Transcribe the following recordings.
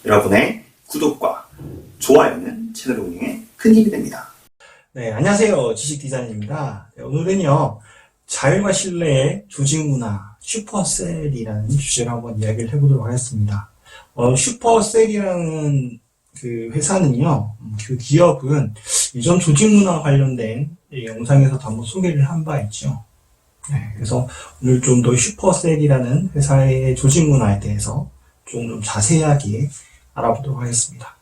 여러분의 구독과 좋아요는 채널 운영에 큰 힘이 됩니다. 네, 안녕하세요. 지식디자인입니다. 오늘은요, 자율과 신뢰의 조직문화, 슈퍼셀이라는 주제로 한번 이야기를 해보도록 하겠습니다. 슈퍼셀이라는 그 회사는요, 그 기업은 이전 조직문화 관련된 영상에서도 한번 소개를 한 바 있죠. 네, 그래서 오늘 좀 더 슈퍼셀이라는 회사의 조직문화에 대해서 좀 자세하게 알아보도록 하겠습니다.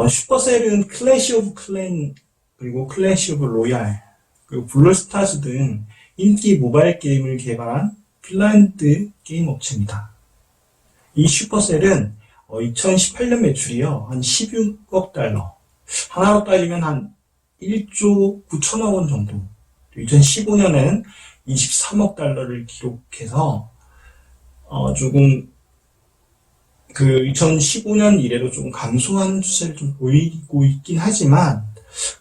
슈퍼셀은 클래시 오브 클랜, 그리고 클래시 오브 로얄, 그리고 블루스타즈 등 인기 모바일 게임을 개발한 핀란드 게임 업체입니다. 이 슈퍼셀은 2018년 매출이요, 한 16억 달러, 하나로 따지면 한 1조 9천억 원 정도, 2015년에는 23억 달러를 기록해서 조금 그 2015년 이래로 조금 감소하는 추세를 좀 보이고 있긴 하지만,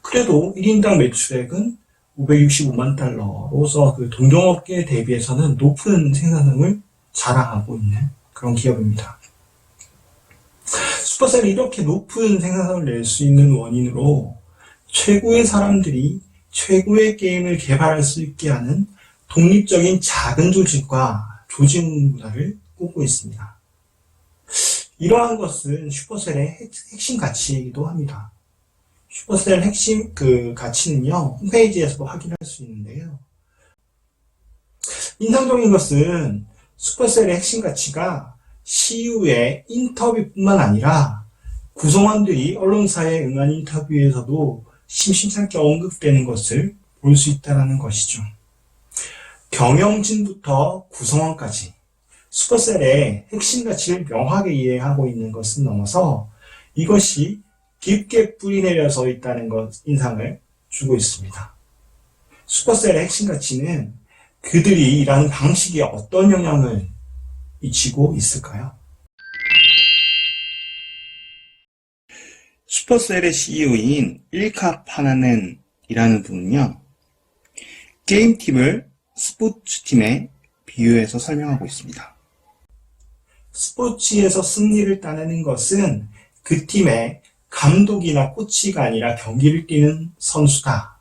그래도 1인당 매출액은 565만 달러로서 그 동종업계에 대비해서는 높은 생산성을 자랑하고 있는 그런 기업입니다. 슈퍼셀이 이렇게 높은 생산성을 낼 수 있는 원인으로 최고의 사람들이 최고의 게임을 개발할 수 있게 하는 독립적인 작은 조직과 조직 문화를 꾸고 있습니다. 이러한 것은 슈퍼셀의 핵심 가치이기도 합니다. 슈퍼셀 핵심 가치는요, 홈페이지에서도 확인할 수 있는데요. 인상적인 것은 슈퍼셀의 핵심 가치가 CEO의 인터뷰뿐만 아니라 구성원들이 언론사에 응한 인터뷰에서도 심심찮게 언급되는 것을 볼 수 있다는 것이죠. 경영진부터 구성원까지 슈퍼셀의 핵심 가치를 명확하게 이해하고 있는 것은 넘어서 이것이 깊게 뿌리내려서 있다는 것 인상을 주고 있습니다. 슈퍼셀의 핵심 가치는 그들이 일하는 방식에 어떤 영향을 미치고 있을까요? 슈퍼셀의 CEO인 일카 파나넨이라는 분은요, 게임팀을 스포츠팀에 비유해서 설명하고 있습니다. 스포츠에서 승리를 따내는 것은 그 팀의 감독이나 코치가 아니라 경기를 뛰는 선수다.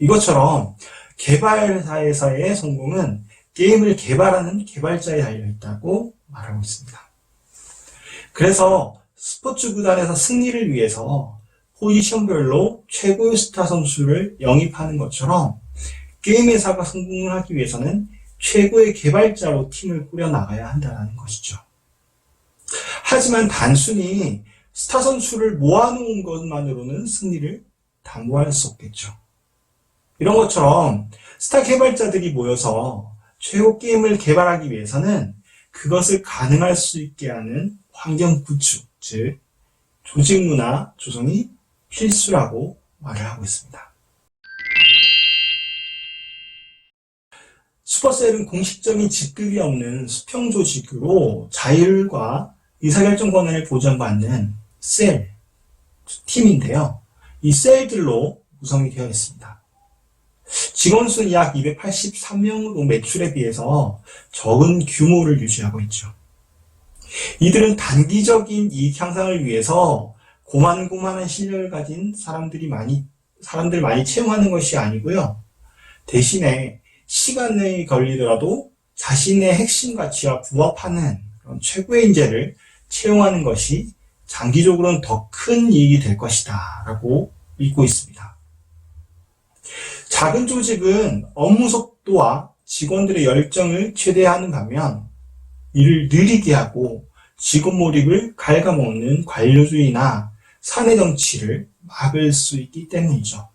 이것처럼 개발사에서의 성공은 게임을 개발하는 개발자에 달려있다고 말하고 있습니다. 그래서 스포츠 구단에서 승리를 위해서 포지션별로 최고의 스타 선수를 영입하는 것처럼 게임 회사가 성공을 하기 위해서는 최고의 개발자로 팀을 꾸려나가야 한다는 것이죠. 하지만 단순히 스타 선수를 모아놓은 것만으로는 승리를 담보할 수 없겠죠. 이런 것처럼 스타 개발자들이 모여서 최고 게임을 개발하기 위해서는 그것을 가능할 수 있게 하는 환경 구축, 즉 조직 문화 조성이 필수라고 말을 하고 있습니다. 슈퍼셀은 공식적인 직급이 없는 수평 조직으로 자율과 의사결정 권한을 보장받는 셀, 팀인데요. 이 셀들로 구성이 되어 있습니다. 직원 수는 약 283명으로 매출에 비해서 적은 규모를 유지하고 있죠. 이들은 단기적인 이익 향상을 위해서 고만고만한 실력을 가진 사람들 많이 채용하는 것이 아니고요. 대신에 시간이 걸리더라도 자신의 핵심 가치와 부합하는 그런 최고의 인재를 채용하는 것이 장기적으로는 더 큰 이익이 될 것이다 라고 믿고 있습니다. 작은 조직은 업무 속도와 직원들의 열정을 최대화하는 반면 이를 느리게 하고 직원 몰입을 갉아먹는 관료주의나 사내 정치를 막을 수 있기 때문이죠.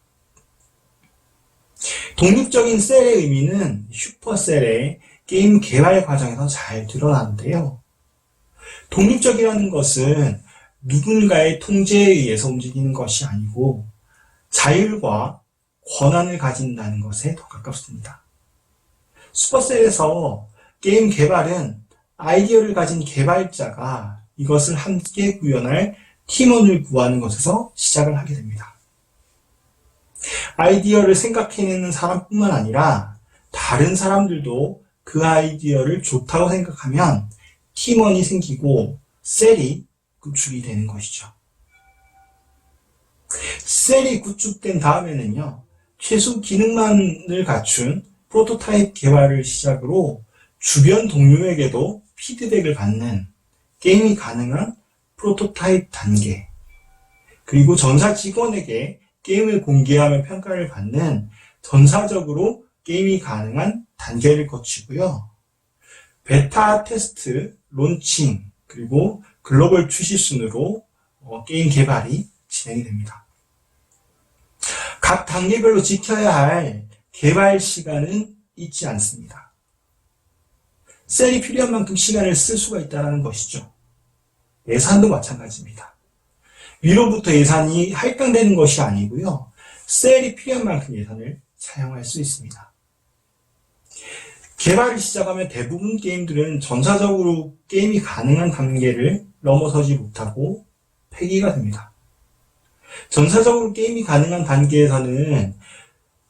독립적인 셀의 의미는 슈퍼셀의 게임 개발 과정에서 잘 드러나는데요. 독립적이라는 것은 누군가의 통제에 의해서 움직이는 것이 아니고 자율과 권한을 가진다는 것에 더 가깝습니다. 슈퍼셀에서 게임 개발은 아이디어를 가진 개발자가 이것을 함께 구현할 팀원을 구하는 것에서 시작을 하게 됩니다. 아이디어를 생각해내는 사람뿐만 아니라 다른 사람들도 그 아이디어를 좋다고 생각하면 팀원이 생기고 셀이 구축이 되는 것이죠. 셀이 구축된 다음에는요, 최소 기능만을 갖춘 프로토타입 개발을 시작으로 주변 동료에게도 피드백을 받는 게임이 가능한 프로토타입 단계, 그리고 전사 직원에게 게임을 공개하며 평가를 받는 전사적으로 게임이 가능한 단계를 거치고요. 베타 테스트, 론칭, 그리고 글로벌 출시 순으로 게임 개발이 진행이 됩니다. 각 단계별로 지켜야 할 개발 시간은 있지 않습니다. 셀이 필요한 만큼 시간을 쓸 수가 있다는 것이죠. 예산도 마찬가지입니다. 위로부터 예산이 할당되는 것이 아니고요. 셀이 필요한 만큼 예산을 사용할 수 있습니다. 개발을 시작하면 대부분 게임들은 전사적으로 게임이 가능한 단계를 넘어서지 못하고 폐기가 됩니다. 전사적으로 게임이 가능한 단계에서는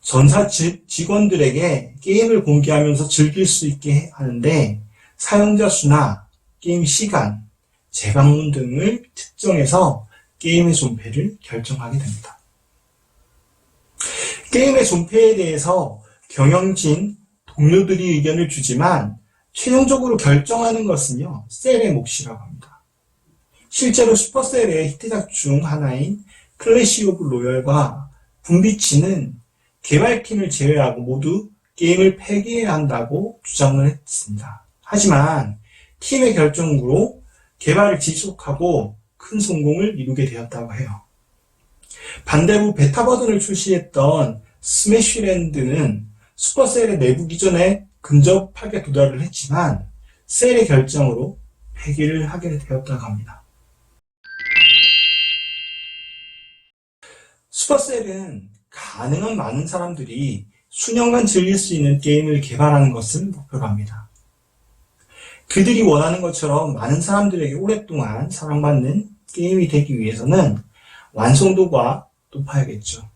전사 직원들에게 게임을 공개하면서 즐길 수 있게 하는데 사용자 수나 게임 시간, 재방문 등을 특정해서 게임의 존폐를 결정하게 됩니다. 게임의 존폐에 대해서 경영진, 동료들이 의견을 주지만 최종적으로 결정하는 것은요, 셀의 몫이라고 합니다. 실제로 슈퍼셀의 히트작 중 하나인 클래시 오브 로얄과 분비치는 개발팀을 제외하고 모두 게임을 폐기해야 한다고 주장을 했습니다. 하지만 팀의 결정으로 개발을 지속하고 큰 성공을 이루게 되었다고 해요. 반대로 베타 버전을 출시했던 스매시랜드는 슈퍼셀의 내부 기전에 근접하게 도달을 했지만 셀의 결정으로 폐기를 하게 되었다고 합니다. 슈퍼셀은 가능한 많은 사람들이 수년간 즐길 수 있는 게임을 개발하는 것을 목표로 합니다. 그들이 원하는 것처럼 많은 사람들에게 오랫동안 사랑받는 게임이 되기 위해서는 완성도가 높아야겠죠.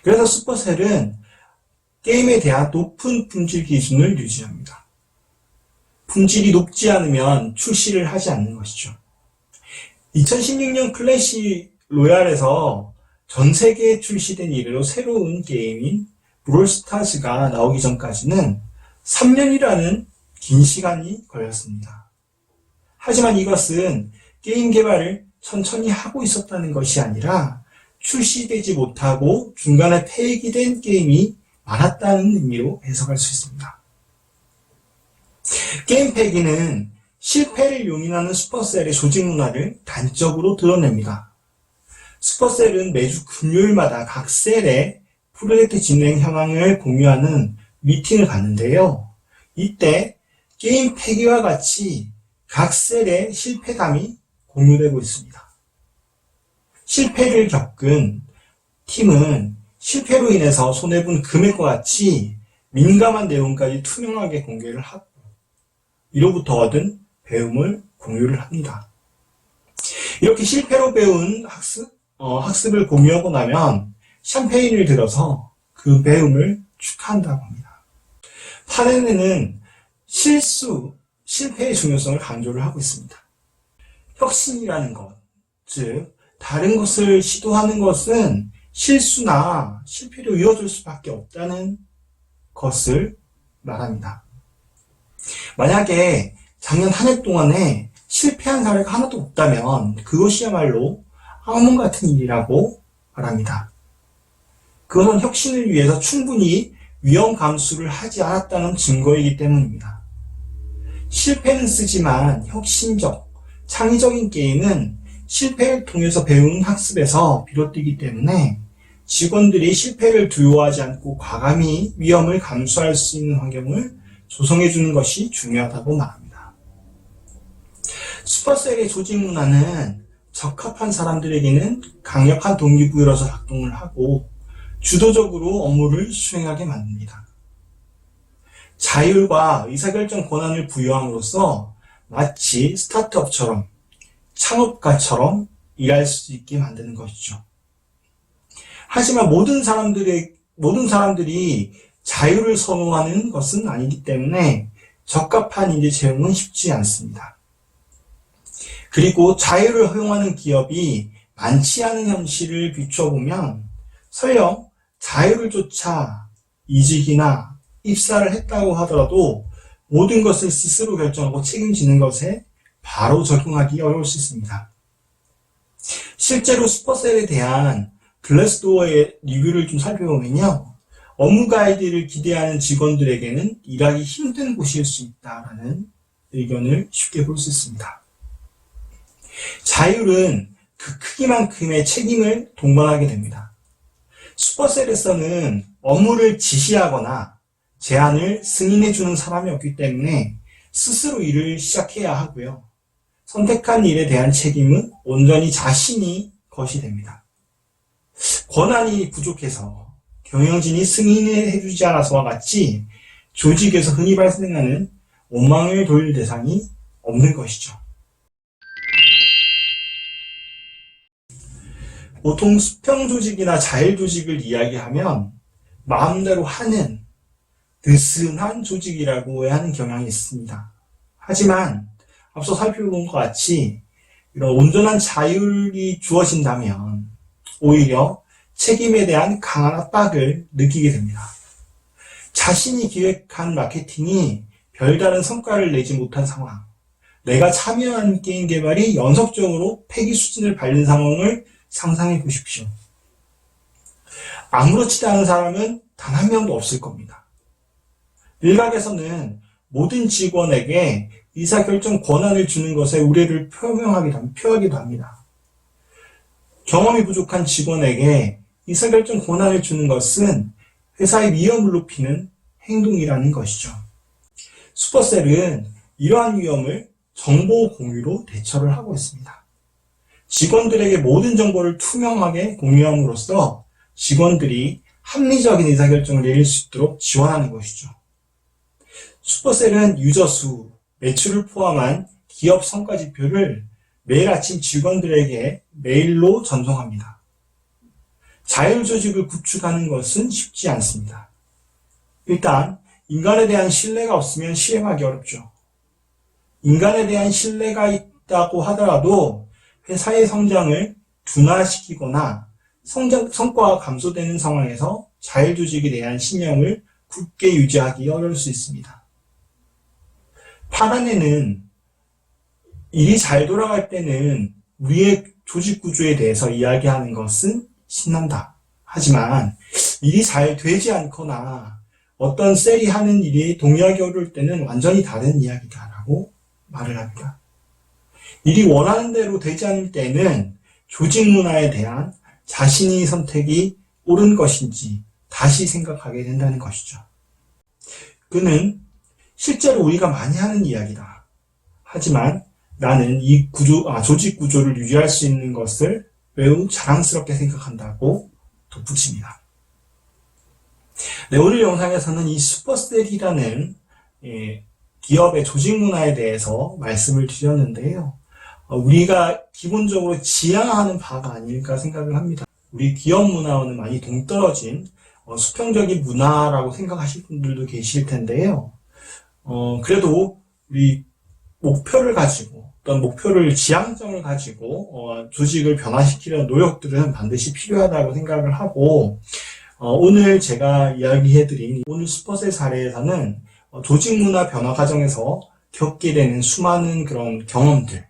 그래서 슈퍼셀은 게임에 대한 높은 품질 기준을 유지합니다. 품질이 높지 않으면 출시를 하지 않는 것이죠. 2016년 클래시 로얄에서 전 세계에 출시된 이래로 새로운 게임인 브롤스타즈가 나오기 전까지는 3년이라는 긴 시간이 걸렸습니다. 하지만 이것은 게임 개발을 천천히 하고 있었다는 것이 아니라 출시되지 못하고 중간에 폐기된 게임이 많았다는 의미로 해석할 수 있습니다. 게임 폐기는 실패를 용인하는 슈퍼셀의 조직 문화를 단적으로 드러냅니다. 슈퍼셀은 매주 금요일마다 각 셀의 프로젝트 진행 현황을 공유하는 미팅을 갖는데요. 이때 게임 폐기와 같이 각 셀의 실패담이 공유되고 있습니다. 실패를 겪은 팀은 실패로 인해서 손해본 금액과 같이 민감한 내용까지 투명하게 공개를 하고 이로부터 얻은 배움을 공유를 합니다. 이렇게 실패로 배운 학습을 공유하고 나면 샴페인을 들어서 그 배움을 축하한다고 합니다. 파렌에는 실패의 중요성을 강조를 하고 있습니다. 혁신이라는 것, 즉 다른 것을 시도하는 것은 실수나 실패로 이어질 수밖에 없다는 것을 말합니다. 만약에 작년 한 해 동안에 실패한 사례가 하나도 없다면 그것이야말로 악몽 같은 일이라고 말합니다. 그것은 혁신을 위해서 충분히 위험 감수를 하지 않았다는 증거이기 때문입니다. 실패는 쓰지만 혁신적, 창의적인 게임은 실패를 통해서 배운 학습에서 비롯되기 때문에 직원들이 실패를 두려워하지 않고 과감히 위험을 감수할 수 있는 환경을 조성해 주는 것이 중요하다고 말합니다. 슈퍼셀의 조직 문화는 적합한 사람들에게는 강력한 동기부여로서 작동을 하고 주도적으로 업무를 수행하게 만듭니다. 자율과 의사결정 권한을 부여함으로써 마치 스타트업처럼 창업가처럼 일할 수 있게 만드는 것이죠. 하지만 모든 사람들이 자유를 선호하는 것은 아니기 때문에 적합한 인재 채용은 쉽지 않습니다. 그리고 자유를 허용하는 기업이 많지 않은 현실을 비춰보면 설령 자유를 쫓아 이직이나 입사를 했다고 하더라도 모든 것을 스스로 결정하고 책임지는 것에 바로 적용하기 어려울 수 있습니다. 실제로 슈퍼셀에 대한 글래스도어의 리뷰를 좀 살펴보면요. 업무 가이드를 기대하는 직원들에게는 일하기 힘든 곳일 수 있다라는 의견을 쉽게 볼 수 있습니다. 자율은 그 크기만큼의 책임을 동반하게 됩니다. 슈퍼셀에서는 업무를 지시하거나 제안을 승인해주는 사람이 없기 때문에 스스로 일을 시작해야 하고요. 선택한 일에 대한 책임은 온전히 자신이 것이 됩니다. 권한이 부족해서 경영진이 승인해주지 않아서와 같이 조직에서 흔히 발생하는 원망을 돌릴 대상이 없는 것이죠. 보통 수평 조직이나 자율 조직을 이야기하면 마음대로 하는 느슨한 조직이라고 하는 경향이 있습니다. 하지만 앞서 살펴본 것 같이 이런 온전한 자율이 주어진다면 오히려 책임에 대한 강한 압박을 느끼게 됩니다. 자신이 기획한 마케팅이 별다른 성과를 내지 못한 상황, 내가 참여한 게임 개발이 연속적으로 폐기 수준을 밟는 상황을 상상해 보십시오. 아무렇지도 않은 사람은 단 한 명도 없을 겁니다. 일각에서는 모든 직원에게 의사결정 권한을 주는 것에 우려를 표하기도 합니다. 경험이 부족한 직원에게 의사결정 권한을 주는 것은 회사의 위험을 높이는 행동이라는 것이죠. 슈퍼셀은 이러한 위험을 정보 공유로 대처를 하고 있습니다. 직원들에게 모든 정보를 투명하게 공유함으로써 직원들이 합리적인 의사결정을 내릴 수 있도록 지원하는 것이죠. 슈퍼셀은 유저 수, 매출을 포함한 기업 성과 지표를 매일 아침 직원들에게 메일로 전송합니다. 자율 조직을 구축하는 것은 쉽지 않습니다. 일단 인간에 대한 신뢰가 없으면 실행하기 어렵죠. 인간에 대한 신뢰가 있다고 하더라도 회사의 성장을 둔화시키거나 성과가 감소되는 상황에서 자율 조직에 대한 신념을 굳게 유지하기 어려울 수 있습니다. 파란에는 일이 잘 돌아갈 때는 우리의 조직 구조에 대해서 이야기하는 것은 신난다. 하지만 일이 잘 되지 않거나 어떤 셀이 하는 일이 동의하기 어려울 때는 완전히 다른 이야기다라고 말을 합니다. 일이 원하는 대로 되지 않을 때는 조직 문화에 대한 자신의 선택이 옳은 것인지 다시 생각하게 된다는 것이죠. 그는 실제로 우리가 많이 하는 이야기다. 하지만 나는 이 조직 구조를 유지할 수 있는 것을 매우 자랑스럽게 생각한다고 덧붙입니다. 네, 오늘 영상에서는 이 슈퍼셀이라는 기업의 조직 문화에 대해서 말씀을 드렸는데요. 우리가 기본적으로 지향하는 바가 아닐까 생각을 합니다. 우리 기업 문화와는 많이 동떨어진 수평적인 문화라고 생각하실 분들도 계실 텐데요. 그래도 우리 목표를 가지고 어떤 지향점을 가지고 조직을 변화시키려는 노력들은 반드시 필요하다고 생각을 하고 오늘 제가 이야기해드린 오늘 슈퍼셀 사례에서는 조직 문화 변화 과정에서 겪게 되는 수많은 그런 경험들에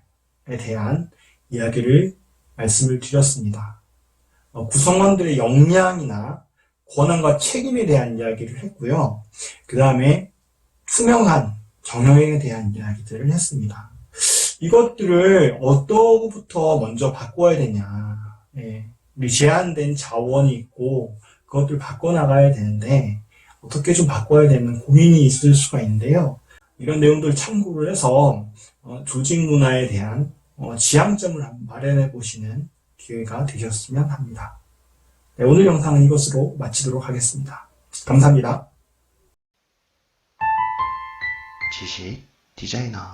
대한 이야기를 말씀을 드렸습니다. 구성원들의 역량이나 권한과 책임에 대한 이야기를 했고요. 그 다음에 투명한 정형에 대한 이야기들을 했습니다. 이것들을 어떠부터 먼저 바꿔야 되냐. 우리 제한된 자원이 있고 그것들을 바꿔나가야 되는데 어떻게 좀 바꿔야 되는 고민이 있을 수가 있는데요. 이런 내용들을 참고를 해서 조직 문화에 대한 지향점을 한번 마련해 보시는 기회가 되셨으면 합니다. 네, 오늘 영상은 이것으로 마치도록 하겠습니다. 감사합니다. 지식 디자이너